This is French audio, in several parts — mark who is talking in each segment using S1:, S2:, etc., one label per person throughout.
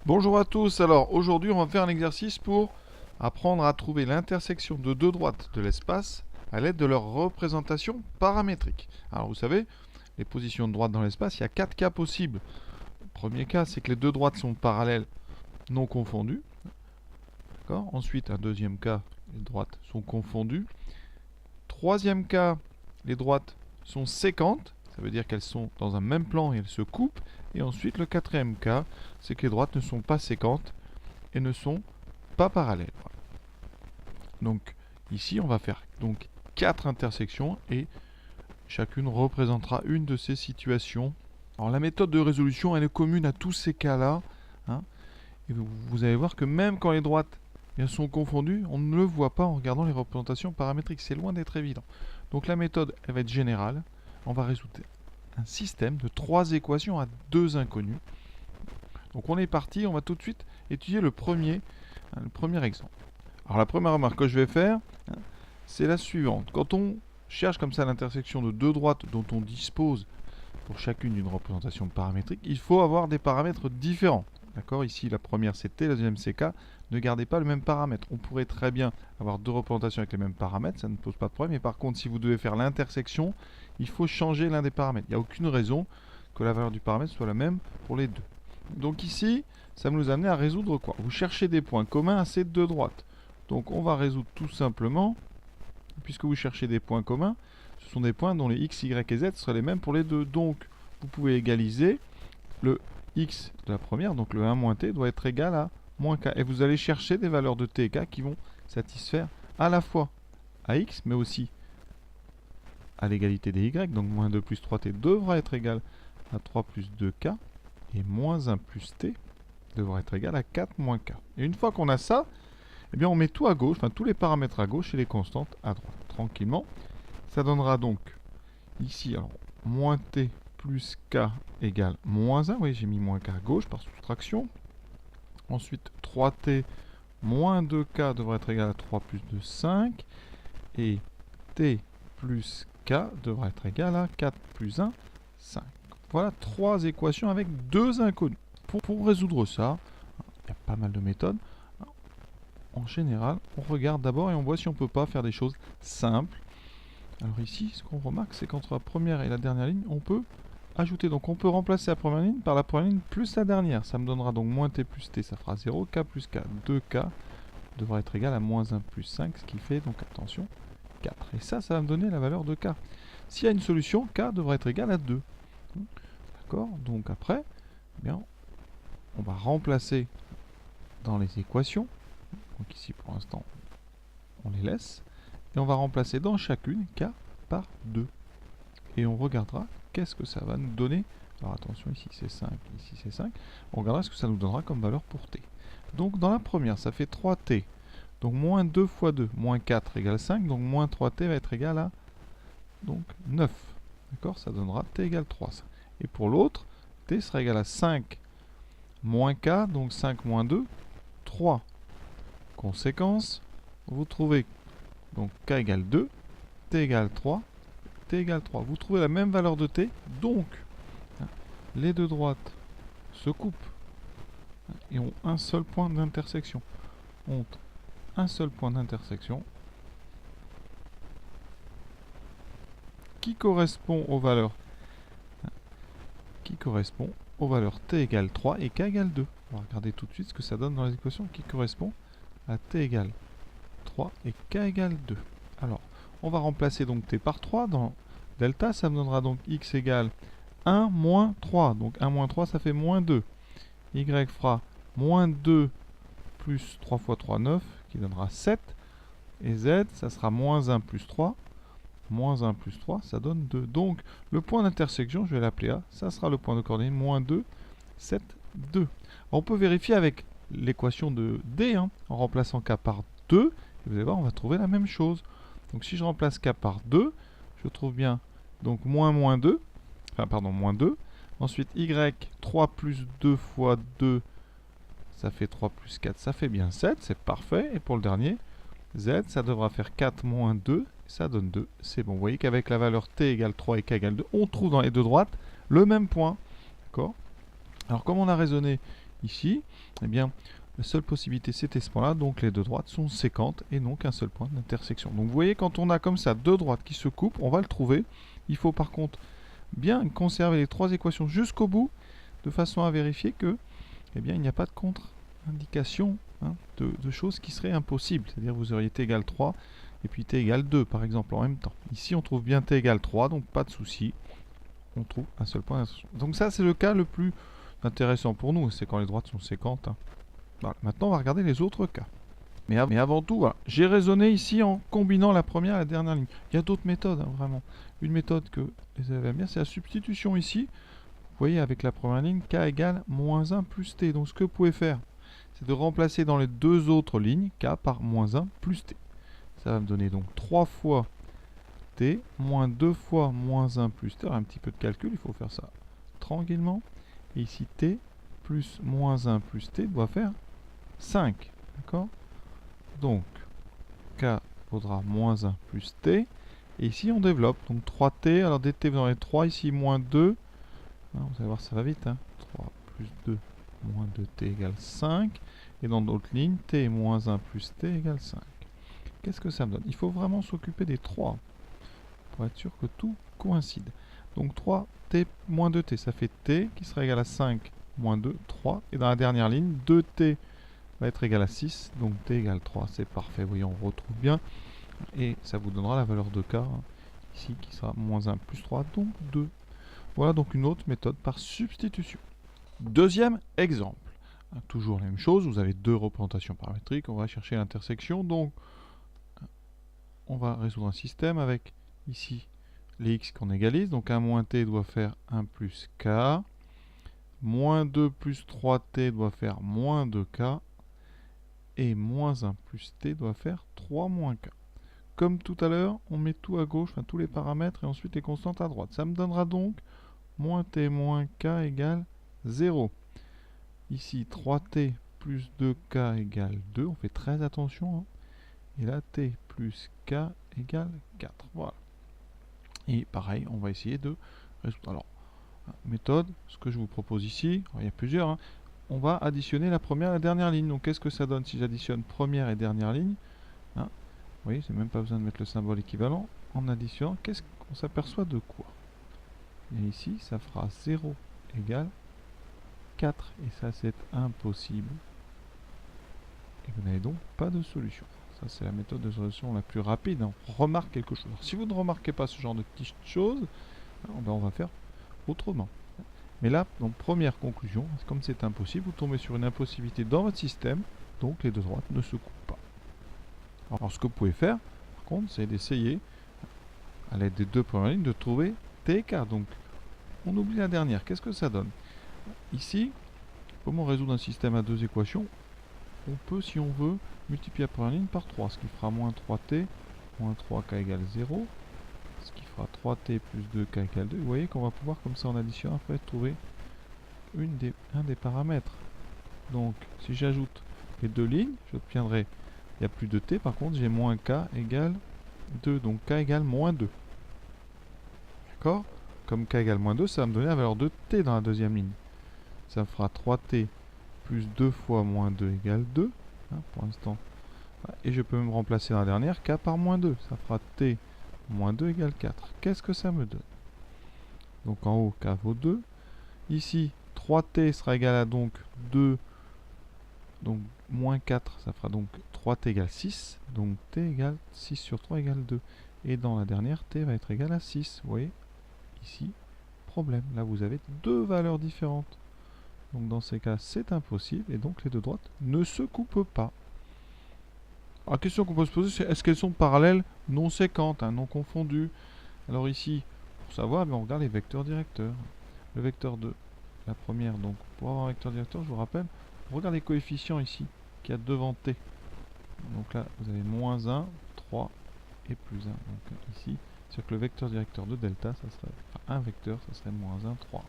S1: Bonjour à tous, alors aujourd'hui on va faire un exercice pour apprendre à trouver l'intersection de deux droites de l'espace à l'aide de leur représentation paramétrique. Alors vous savez, les positions de droite dans l'espace, il y a 4 cas possibles. Le premier cas, c'est que les deux droites sont parallèles non confondues. Ensuite, un deuxième cas, les droites sont confondues. Troisième cas, les droites sont séquentes, ça veut dire qu'elles sont dans un même plan et elles se coupent. Et ensuite, le quatrième cas, c'est que les droites ne sont pas séquentes et ne sont pas parallèles. Voilà. Donc ici, on va faire donc 4 intersections et chacune représentera une de ces situations. Alors la méthode de résolution, elle est commune à tous ces cas-là. Et vous allez voir que même quand les droites sont confondues, on ne le voit pas en regardant les représentations paramétriques. C'est loin d'être évident. Donc la méthode, elle va être générale. On va résoudre un système de 3 équations à 2 inconnues. Donc on est parti, on va tout de suite étudier le premier exemple. Alors la première remarque que je vais faire, c'est la suivante. Quand on cherche comme ça l'intersection de deux droites dont on dispose pour chacune d'une représentation paramétrique, il faut avoir des paramètres différents. D'accord ? Ici, la première c'est T, la deuxième c'est K. Ne gardez pas le même paramètre. On pourrait très bien avoir deux représentations avec les mêmes paramètres, ça ne pose pas de problème. Mais par contre, si vous devez faire l'intersection, il faut changer l'un des paramètres. Il n'y a aucune raison que la valeur du paramètre soit la même pour les deux. Donc ici, ça nous amène à résoudre quoi? Vous cherchez des points communs à ces deux droites. Donc on va résoudre tout simplement, puisque vous cherchez des points communs, ce sont des points dont les x, y et z seraient les mêmes pour les deux. Donc vous pouvez égaliser le x de la première, donc le 1 moins t doit être égal à moins k. Et vous allez chercher des valeurs de t et k qui vont satisfaire à la fois à x, mais aussi à l'égalité des y. Donc moins 2 plus 3t devra être égal à 3 plus 2k. Et moins 1 plus t devra être égal à 4 moins k. Et une fois qu'on a ça, eh bien on met tout à gauche, enfin tous les paramètres à gauche et les constantes à droite, tranquillement. Ça donnera donc ici, alors, moins t plus k égale moins 1. Oui, j'ai mis moins k à gauche par soustraction. Ensuite, 3t moins 2k devrait être égal à 3 plus 2, 5. Et t plus k devra être égal à 4 plus 1, 5. Voilà 3 équations avec 2 inconnus. Pour résoudre ça, il y a pas mal de méthodes. En général, on regarde d'abord et on voit si on ne peut pas faire des choses simples. Alors ici, ce qu'on remarque, c'est qu'entre la première et la dernière ligne, on peut ajouter. Donc on peut remplacer la première ligne par la première ligne plus la dernière. Ça me donnera donc moins t plus t, ça fera 0, k plus k, 2k devra être égal à moins 1 plus 5, ce qui fait, donc attention, 4. Et ça va me donner la valeur de k. S'il y a une solution, k devrait être égal à 2. D'accord? Donc après, eh bien, on va remplacer dans les équations. Donc ici, pour l'instant, on les laisse. Et on va remplacer dans chacune k par 2. Et on regardera qu'est-ce que ça va nous donner. Alors attention, ici c'est 5, ici c'est 5. On regardera ce que ça nous donnera comme valeur pour t. Donc dans la première, ça fait 3t. Donc moins 2 fois 2, moins 4 égale 5. Donc moins 3t va être égal à donc 9. D'accord? Ça donnera t égale 3. Et pour l'autre, t sera égal à 5 moins k, donc 5 moins 2, 3. Conséquence, vous trouvez donc k égale 2, t égale 3, t égale 3. Vous trouvez la même valeur de t, donc les deux droites se coupent et ont un seul point d'intersection. Ont un seul point d'intersection qui correspond aux valeurs t égale 3 et k égale 2. On va regarder tout de suite ce que ça donne dans les équations qui correspond à t égale 3 et k égale 2. Alors, on va remplacer donc t par 3 dans delta, ça me donnera donc x égale 1 moins 3. Donc 1 moins 3, ça fait moins 2. Y fera moins 2 plus 3 fois 3, 9, qui donnera 7. Et z, ça sera moins 1 plus 3. Moins 1 plus 3, ça donne 2. Donc, le point d'intersection, je vais l'appeler A, ça sera le point de coordonnée moins 2, 7, 2. Alors, on peut vérifier avec l'équation de D, en remplaçant K par 2. Et vous allez voir, on va trouver la même chose. Donc, si je remplace K par 2, je trouve bien donc moins 2. Ensuite, Y, 3 plus 2 fois 2, ça fait 3 plus 4, ça fait bien 7, c'est parfait. Et pour le dernier, Z, ça devra faire 4 moins 2, ça donne 2. C'est bon, vous voyez qu'avec la valeur t égale 3 et k égale 2, on trouve dans les deux droites le même point. D'accord? Alors, comme on a raisonné ici, eh bien, la seule possibilité, c'était ce point-là. Donc, les deux droites sont séquentes et non qu'un seul point d'intersection. Donc, vous voyez, quand on a comme ça deux droites qui se coupent, on va le trouver. Il faut par contre bien conserver les trois équations jusqu'au bout, de façon à vérifier que, eh bien, il n'y a pas de contre-indication de choses qui seraient impossibles. C'est-à-dire, vous auriez t égale 3 et puis t égale 2, par exemple, en même temps. Ici, on trouve bien t égale 3, donc pas de souci. On trouve un seul point d'intersection. Donc ça, c'est le cas le plus intéressant pour nous, c'est quand les droites sont séquentes. Voilà. Maintenant, on va regarder les autres cas. Mais avant tout, voilà. J'ai raisonné ici en combinant la première et la dernière ligne. Il y a d'autres méthodes, vraiment. Une méthode que les élèves aiment bien, c'est la substitution ici. Vous voyez, avec la première ligne, k égale moins 1 plus t. Donc ce que vous pouvez faire, c'est de remplacer dans les deux autres lignes k par moins 1 plus t. Ça va me donner donc 3 fois t, moins 2 fois moins 1 plus t. Alors, un petit peu de calcul, il faut faire ça tranquillement. Et ici, t plus moins 1 plus t doit faire 5. D'accord? Donc, k vaudra moins 1 plus t. Et ici, on développe. Donc, 3t. Alors, dt, vous en avez 3. Ici, moins 2. Vous allez voir, ça va vite. 3 plus 2 moins 2t égale 5. Et dans d'autres lignes, t moins 1 plus t égale 5. Qu'est-ce que ça me donne? Il faut vraiment s'occuper des 3 pour être sûr que tout coïncide. Donc, 3t moins 2t, ça fait t qui sera égal à 5 moins 2, 3. Et dans la dernière ligne, 2t va être égal à 6, donc t égale 3, c'est parfait, vous voyez, on retrouve bien, et ça vous donnera la valeur de k, ici, qui sera moins 1 plus 3, donc 2. Voilà donc une autre méthode par substitution. Deuxième exemple, toujours la même chose, vous avez deux représentations paramétriques, on va chercher l'intersection, donc on va résoudre un système avec, ici, les x qu'on égalise, donc 1 moins t doit faire 1 plus k, moins 2 plus 3t doit faire moins 2k, et moins 1 plus t doit faire 3 moins k. Comme tout à l'heure, on met tout à gauche, enfin tous les paramètres, et ensuite les constantes à droite. Ça me donnera donc moins t moins k égale 0. Ici, 3t plus 2k égale 2. On fait très attention. Et là, t plus k égale 4. Voilà. Et pareil, on va essayer de résoudre. Alors, méthode, ce que je vous propose ici, il y a plusieurs, on va additionner la première et la dernière ligne. Donc qu'est-ce que ça donne si j'additionne première et dernière ligne? Vous voyez, j'ai même pas besoin de mettre le symbole équivalent. En additionnant, qu'est-ce qu'on s'aperçoit de quoi? Et ici, ça fera 0 égale 4. Et ça, c'est impossible. Et vous n'avez donc pas de solution. Ça, c'est la méthode de solution la plus rapide. On remarque quelque chose. Alors, si vous ne remarquez pas ce genre de petites choses, on va faire autrement. Mais là, donc première conclusion, comme c'est impossible, vous tombez sur une impossibilité dans votre système, donc les deux droites ne se coupent pas. Alors ce que vous pouvez faire, par contre, c'est d'essayer, à l'aide des deux premières lignes, de trouver t écarts. Donc on oublie la dernière. Qu'est-ce que ça donne? Ici, comment résoudre un système à deux équations? On peut, si on veut, multiplier la première ligne par 3, ce qui fera moins 3t, moins 3k égale 0, ce qui fera 3t plus 2k égale 2. Vous voyez qu'on va pouvoir, comme ça en addition, après trouver un des paramètres. Donc, si j'ajoute les deux lignes, j'obtiendrai, il n'y a plus de t, par contre, j'ai moins k égale 2, donc k égale moins 2. D'accord? Comme k égale moins 2, ça va me donner la valeur de t dans la deuxième ligne. Ça me fera 3t plus 2 fois moins 2 égale 2, pour l'instant. Et je peux me remplacer dans la dernière k par moins 2. Ça fera t moins 2 égale 4. Qu'est-ce que ça me donne? Donc en haut, k vaut 2. Ici, 3t sera égal à donc 2, donc moins 4, ça fera donc 3t égale 6. Donc t égale 6 sur 3 égale 2. Et dans la dernière, t va être égal à 6. Vous voyez, ici, problème. Là, vous avez deux valeurs différentes. Donc dans ces cas, c'est impossible. Et donc les deux droites ne se coupent pas. Alors, la question qu'on peut se poser, c'est est-ce qu'elles sont parallèles non séquentes, non confondues? Alors ici, pour savoir, on regarde les vecteurs directeurs. Le vecteur de la première, donc pour avoir un vecteur directeur, je vous rappelle, on regarde les coefficients ici, qu'il y a devant t. Donc là, vous avez moins 1, 3 et plus 1. Donc ici, c'est-à-dire que le vecteur directeur de delta, ça serait, enfin, un vecteur, ça serait moins 1, 3, 1.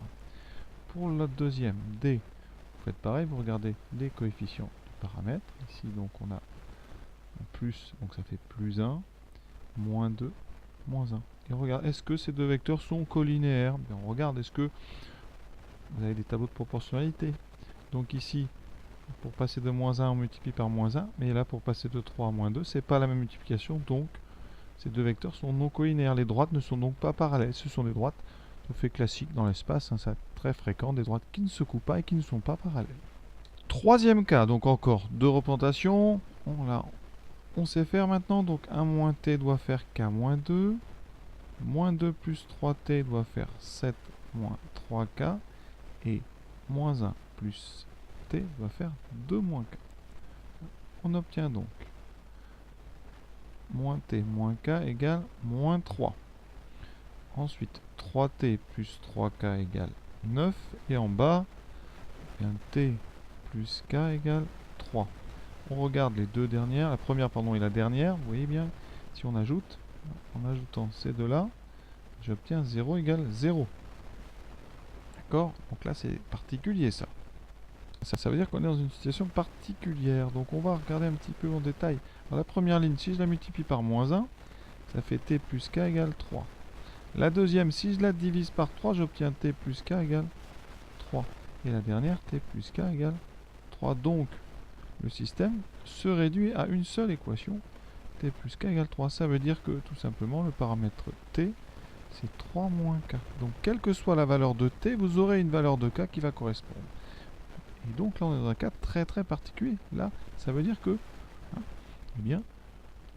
S1: Pour la deuxième, d, vous faites pareil, vous regardez les coefficients du paramètre. Ici, donc on a un plus, donc ça fait plus 1, moins 2, moins 1. Et on regarde, est-ce que ces deux vecteurs sont collinéaires? Bien, on regarde, est-ce que vous avez des tableaux de proportionnalité? Donc ici, pour passer de moins 1, on multiplie par moins 1. Mais là, pour passer de 3 à moins 2, c'est pas la même multiplication. Donc, ces deux vecteurs sont non collinéaires. Les droites ne sont donc pas parallèles. Ce sont des droites tout à fait classiques dans l'espace. Hein, c'est très fréquent. Des droites qui ne se coupent pas et qui ne sont pas parallèles. Troisième cas. Donc encore deux représentations. On sait faire maintenant. Donc 1 moins t doit faire k moins 2. Moins 2 plus 3t doit faire 7 moins 3k. Et moins 1 plus t doit faire 2 moins k. On obtient donc moins t moins k égale moins 3. Ensuite, 3t plus 3k égale 9. Et en bas, t plus k égale 3. On regarde les deux dernières. La première, pardon, et la dernière. Vous voyez bien, si on ajoute, en ajoutant ces deux-là, j'obtiens 0 égale 0. D'accord? Donc là, c'est particulier, ça. Ça veut dire qu'on est dans une situation particulière. Donc on va regarder un petit peu en détail. Dans la première ligne, si je la multiplie par moins 1, ça fait t plus k égale 3. La deuxième, si je la divise par 3, j'obtiens t plus k égale 3. Et la dernière, t plus k égale 3. Donc, le système se réduit à une seule équation, t plus k égale 3. Ça veut dire que, tout simplement, le paramètre t, c'est 3 moins k. Donc, quelle que soit la valeur de t, vous aurez une valeur de k qui va correspondre. Et donc, là, on est dans un cas très très particulier. Là, ça veut dire que, eh bien,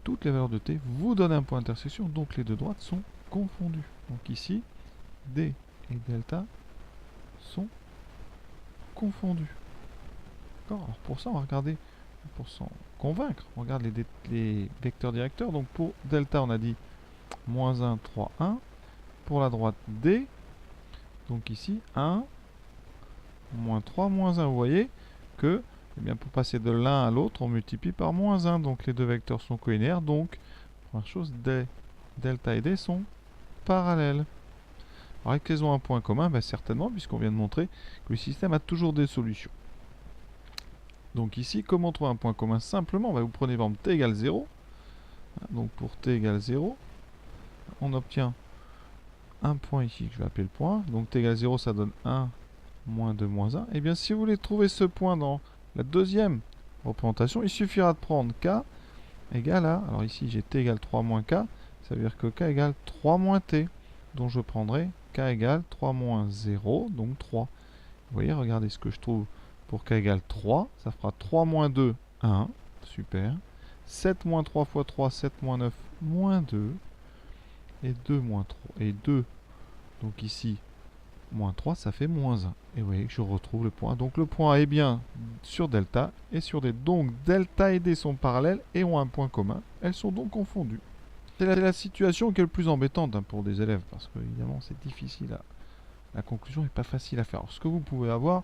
S1: toutes les valeurs de t vous donnent un point d'intersection, donc les deux droites sont confondues. Donc ici, d et delta sont confondus. D'accord. Alors pour ça, on va regarder, pour s'en convaincre, on regarde les vecteurs directeurs. Donc pour delta, on a dit moins 1, 3, 1. Pour la droite d, donc ici, 1, moins 3, moins 1. Vous voyez que, eh bien, pour passer de l'un à l'autre, on multiplie par moins 1. Donc les deux vecteurs sont collinéaires. Donc, première chose, delta et d sont parallèles. Alors, est-ce qu'elles ont un point commun? Ben, certainement, puisqu'on vient de montrer que le système a toujours des solutions. Donc ici, comment trouver un point commun? Simplement, vous prenez par exemple t égale 0. Donc pour t égale 0, on obtient un point ici que je vais appeler le point. Donc t égale 0, ça donne 1, moins 2, moins 1. Et bien si vous voulez trouver ce point dans la deuxième représentation, il suffira de prendre k égale à... Alors ici, j'ai t égale 3 moins k. Ça veut dire que k égale 3 moins t. Donc je prendrai k égale 3 moins 0, donc 3. Vous voyez, regardez ce que je trouve pour k égale 3. Ça fera 3 moins 2, 1. Super. 7 moins 3 fois 3, 7 moins 9, moins 2. Et 2 moins 3. Et 2, donc ici, moins 3, ça fait moins 1. Et vous voyez que je retrouve le point. Donc le point est bien sur delta et sur d. Donc delta et d sont parallèles et ont un point commun. Elles sont donc confondues. C'est la situation qui est le plus embêtante pour des élèves, parce que évidemment c'est difficile la conclusion n'est pas facile à faire. Alors, ce que vous pouvez avoir,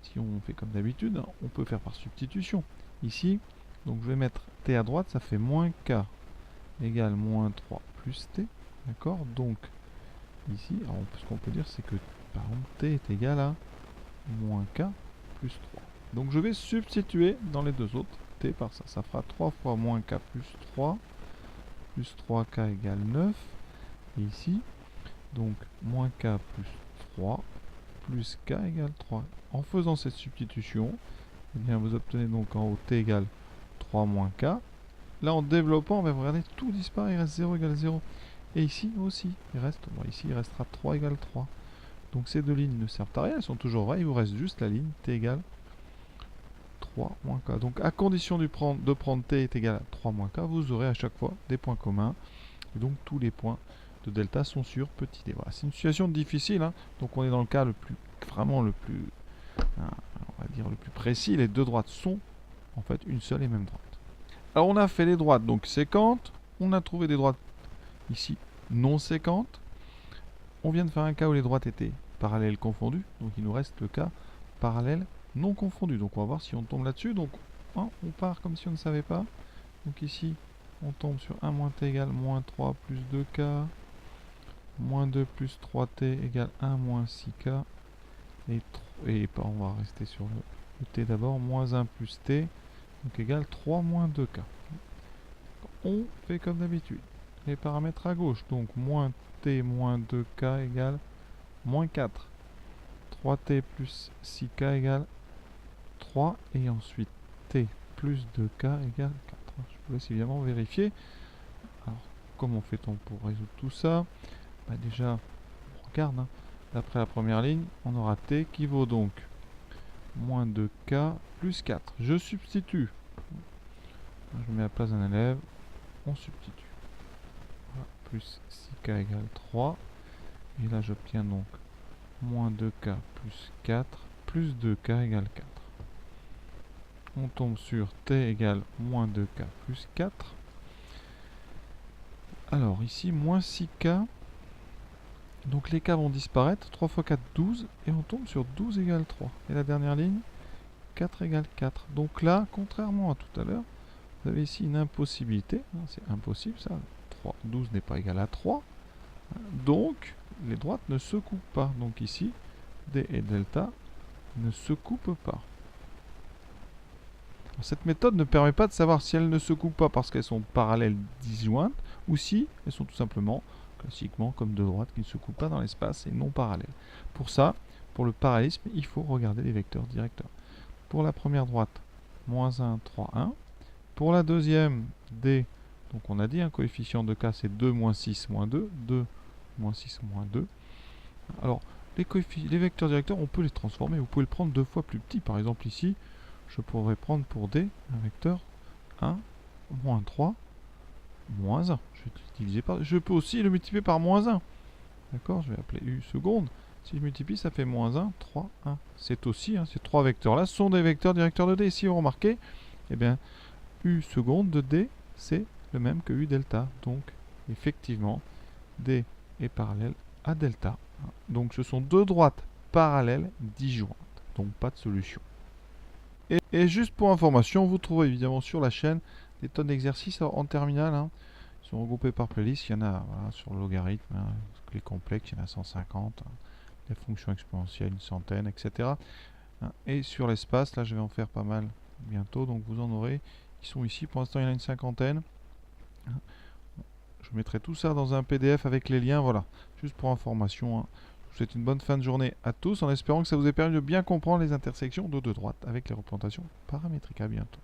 S1: si on fait comme d'habitude, on peut faire par substitution. Ici, donc je vais mettre t à droite, ça fait moins k égale moins 3 plus t. D'accord? Donc ici, alors, ce qu'on peut dire, c'est que par exemple t est égal à moins k plus 3. Donc je vais substituer dans les deux autres t par ça. Ça fera 3 fois moins k plus 3 plus 3k égale 9. Et ici, donc moins k plus 3 plus k égale 3. En faisant cette substitution, eh bien, vous obtenez donc en haut t égale 3 moins k. Là, en développant, ben, vous regardez, tout disparaît, il reste 0 égale 0. Et ici aussi, ici il restera 3 égale 3. Donc ces deux lignes ne servent à rien, elles sont toujours vraies, il vous reste juste la ligne t égale 3 moins k. Donc à condition de prendre t est égal à 3 moins k, vous aurez à chaque fois des points communs. Et donc tous les points de delta sont sur petit d. Voilà, c'est une situation difficile, hein. Donc on est dans le cas le plus, vraiment le plus, on va dire le plus précis. Les deux droites sont en fait une seule et même droite. Alors on a fait les droites donc séquentes, on a trouvé des droites ici non séquentes. On vient de faire un cas où les droites étaient parallèles confondues, donc il nous reste le cas parallèle non confondu. Donc on va voir si on tombe là-dessus. Donc on part comme si on ne savait pas. Donc ici on tombe sur 1 moins t égale moins 3 plus 2k, moins 2 plus 3t égale 1 moins 6k, et on va rester sur le t d'abord, moins 1 plus t, donc égale 3 moins 2k. On fait comme d'habitude, les paramètres à gauche, donc moins t moins 2k égale moins 4, 3t plus 6k égale 3 et ensuite t plus 2k égale 4. Je vous laisse évidemment vérifier. Alors, comment fait-on pour résoudre tout ça? Bah déjà, on regarde, hein. D'après la première ligne, on aura t qui vaut donc moins 2k plus 4. Je substitue. Je me mets à la place d'un élève. On substitue. Voilà, plus 6k égale 3. Et là, j'obtiens donc moins 2k plus 4 plus 2k égale 4. On tombe sur t égale moins 2k plus 4. Alors ici, moins 6k. Donc les k vont disparaître. 3 fois 4, 12. Et on tombe sur 12 égale 3. Et la dernière ligne, 4 égale 4. Donc là, contrairement à tout à l'heure, vous avez ici une impossibilité. C'est impossible ça. 12 n'est pas égal à 3. Donc, les droites ne se coupent pas. Donc ici, d et delta ne se coupent pas. Alors, cette méthode ne permet pas de savoir si elles ne se coupent pas parce qu'elles sont parallèles disjointes ou si elles sont tout simplement, classiquement, comme deux droites qui ne se coupent pas dans l'espace et non parallèles. Pour ça, pour le parallélisme, il faut regarder les vecteurs directeurs. Pour la première droite, moins 1, 3, 1. Pour la deuxième, d, donc on a dit un coefficient de k, c'est 2, moins 6, moins 2. 2, moins 6, moins 2. Alors, les vecteurs directeurs, on peut les transformer. Vous pouvez le prendre deux fois plus petit. Par exemple, ici, je pourrais prendre pour d un vecteur 1, moins 3, moins 1. Je vais diviser par. Je peux aussi le multiplier par moins 1. D'accord? Je vais appeler u seconde. Si je multiplie, ça fait moins 1, 3, 1. C'est aussi, ces trois vecteurs-là sont des vecteurs directeurs de d. Si vous remarquez, eh bien, u seconde de d, c'est le même que u delta. Donc, effectivement, d est parallèle à delta. Donc, ce sont deux droites parallèles disjointes. Donc, pas de solution. Et juste pour information, vous trouverez évidemment sur la chaîne des tonnes d'exercices en terminale. Ils sont regroupés par playlist. Il y en a sur le logarithme, les complexes, il y en a 150. Les fonctions exponentielles, une centaine, etc. Et sur l'espace, là, je vais en faire pas mal bientôt. Donc, vous en aurez. Ils sont ici. Pour l'instant, il y en a une cinquantaine. Je mettrai tout ça dans un PDF avec les liens. Voilà, juste pour information. Je vous souhaite une bonne fin de journée à tous en espérant que ça vous ait permis de bien comprendre les intersections de deux droites avec les représentations paramétriques. À bientôt.